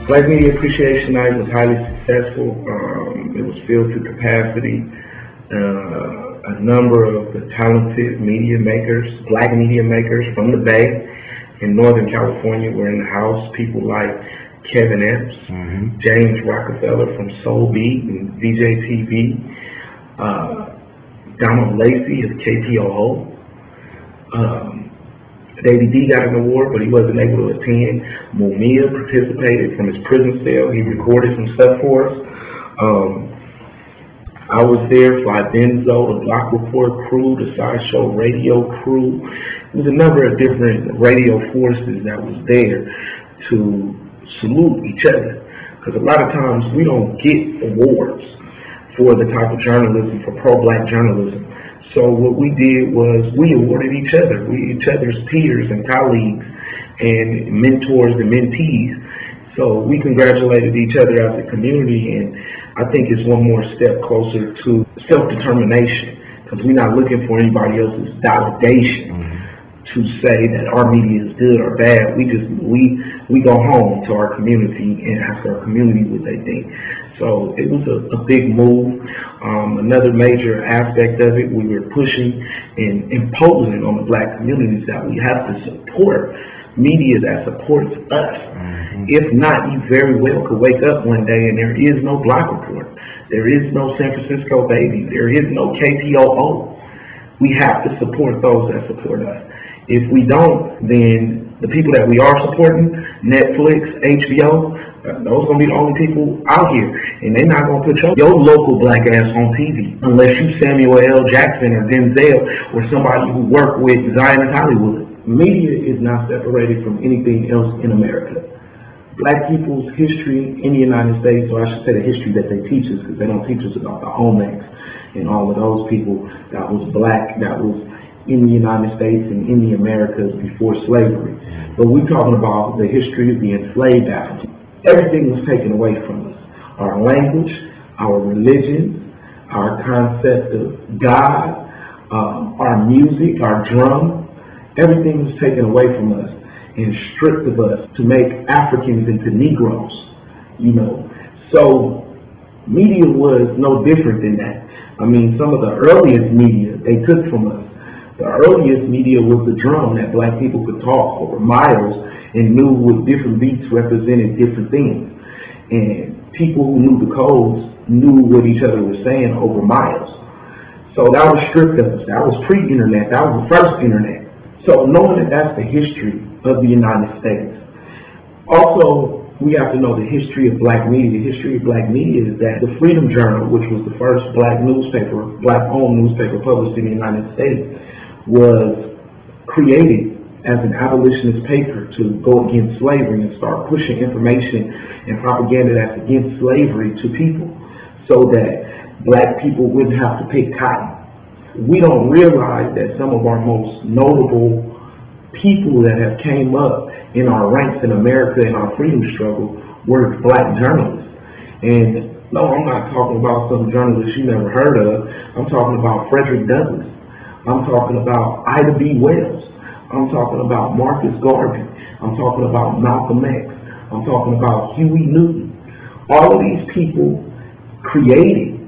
Black Media Appreciation Night was highly successful. It was filled to capacity. A number of the talented media makers, black media makers from the Bay in Northern California were in the house. People like Kevin Epps, James Rockefeller from Soul Beat and VJ TV, Donald Lacey of KPOO. Davey D got an award, but he wasn't able to attend. Mumia participated from his prison cell. He recorded some stuff for us. I was there, Fly Benzo, the Block Report crew, the Sideshow Radio crew. There was a number of different radio forces that was there to salute each other. Because a lot of times we don't get awards for the type of journalism, for pro-black journalism. So what we did was we awarded each other, each other's peers and colleagues and mentors and mentees. So we congratulated each other as a community, and I think it's one more step closer to self-determination, because we're not looking for anybody else's validation to say that our media is good or bad. We go home to our community and ask our community what they think. So it was a big move. Another major aspect of it, we were pushing and imposing on the black communities that we have to support media that supports us. If not, you very well could wake up one day and there is no Block Report. There is no San Francisco Baby. There is no KPOO. We have to support those that support us. If we don't, then the people that we are supporting, Netflix, HBO, those going to be the only people out here. And they're not going to put your local black ass on TV unless you Samuel L. Jackson or Denzel or somebody who worked with Zionist Hollywood. Media is not separated from anything else in America. Black people's history in the United States, or I should say the history that they teach us, because they don't teach us about the Olmecs and all of those people that was black, that was in the United States and in the Americas before slavery. But we're talking about the history of the enslaved Africans. Everything was taken away from us. Our language, our religion, our concept of God, our music, our drum, everything was taken away from us and stripped of us to make Africans into Negroes, So media was no different than that. I mean, some of the earliest media they took from us. The earliest media was the drum that black people could talk over miles and knew what different beats represented different things. And people who knew the codes knew what each other was saying over miles. So that was stripped of us. That was pre-internet. That was the first internet. So knowing that that's the history of the United States. Also, we have to know the history of black media. The history of black media is that the Freedom Journal, which was the first black newspaper, black-owned newspaper published in the United States, was created as an abolitionist paper to go against slavery and start pushing information and propaganda that's against slavery to people so that black people wouldn't have to pick cotton. We don't realize that some of our most notable people that have came up in our ranks in America in our freedom struggle were black journalists. And no, I'm not talking about some journalists you never heard of. I'm talking about Frederick Douglass. I'm talking about Ida B. Wells. I'm talking about Marcus Garvey. I'm talking about Malcolm X. I'm talking about Huey Newton. All of these people created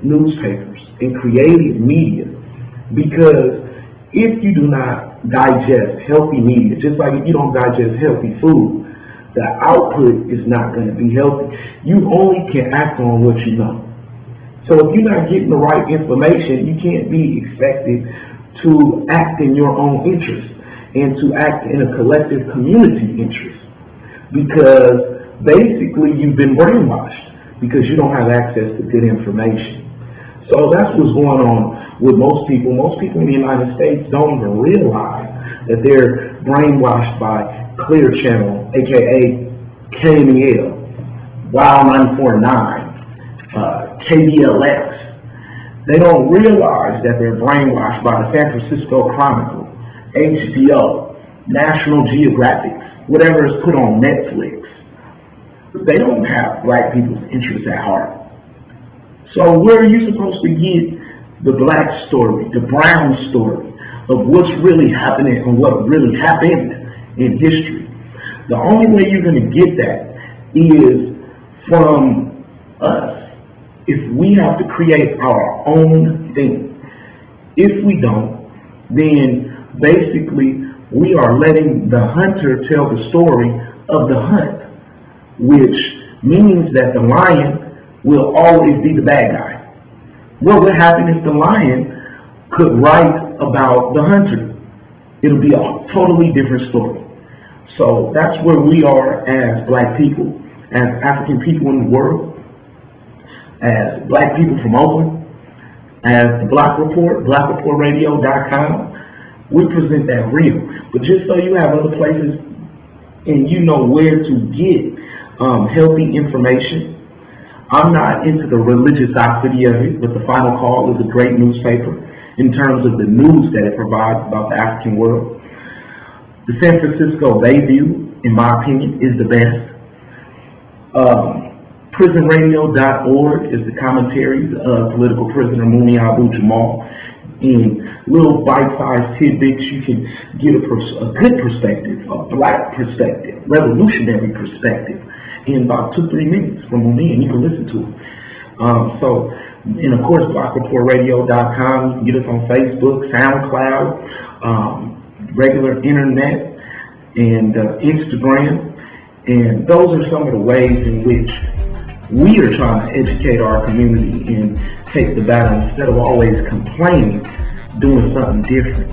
newspapers and created media because if you do not digest healthy media, just like if you don't digest healthy food, the output is not going to be healthy. You only can act on what you know. So if you're not getting the right information, you can't be expected to act in your own interest and to act in a collective community interest, because basically you've been brainwashed because you don't have access to good information. So that's what's going on with most people. Most people in the United States don't even realize that they're brainwashed by Clear Channel, aka KMEL, Wild 94.9, KBLX. They don't realize that they're brainwashed by the San Francisco Chronicle, HBO, National Geographic, whatever is put on Netflix. They don't have black people's interests at heart. So where are you supposed to get the black story, the brown story of what's really happening and what really happened in history? The only way you're going to get that is from us. If we have to create our own thing, if we don't, then basically we are letting the hunter tell the story of the hunt, which means that the lion will always be the bad guy. What would happen if the lion could write about the hunter? It'll be a totally different story. So that's where we are as black people, as African people in the world, as black people from Oakland, as the Black Report, BlackReportRadio.com. We present that real. But just so you have other places and you know where to get healthy information. I'm not into the religiosity of it, but the Final Call is a great newspaper in terms of the news that it provides about the African world. The San Francisco Bayview, in my opinion, is the best. PrisonRadio.org is the commentaries of political prisoner Mumia Abu-Jamal. In little bite-sized tidbits, you can get a good perspective, a black perspective, revolutionary perspective, in about 2-3 minutes from Mumia, and you can listen to it. And of course, BlackReportRadio.com. You can get us on Facebook, SoundCloud, regular internet, and Instagram. And those are some of the ways in which we are trying to educate our community and take the battle instead of always complaining, doing something different.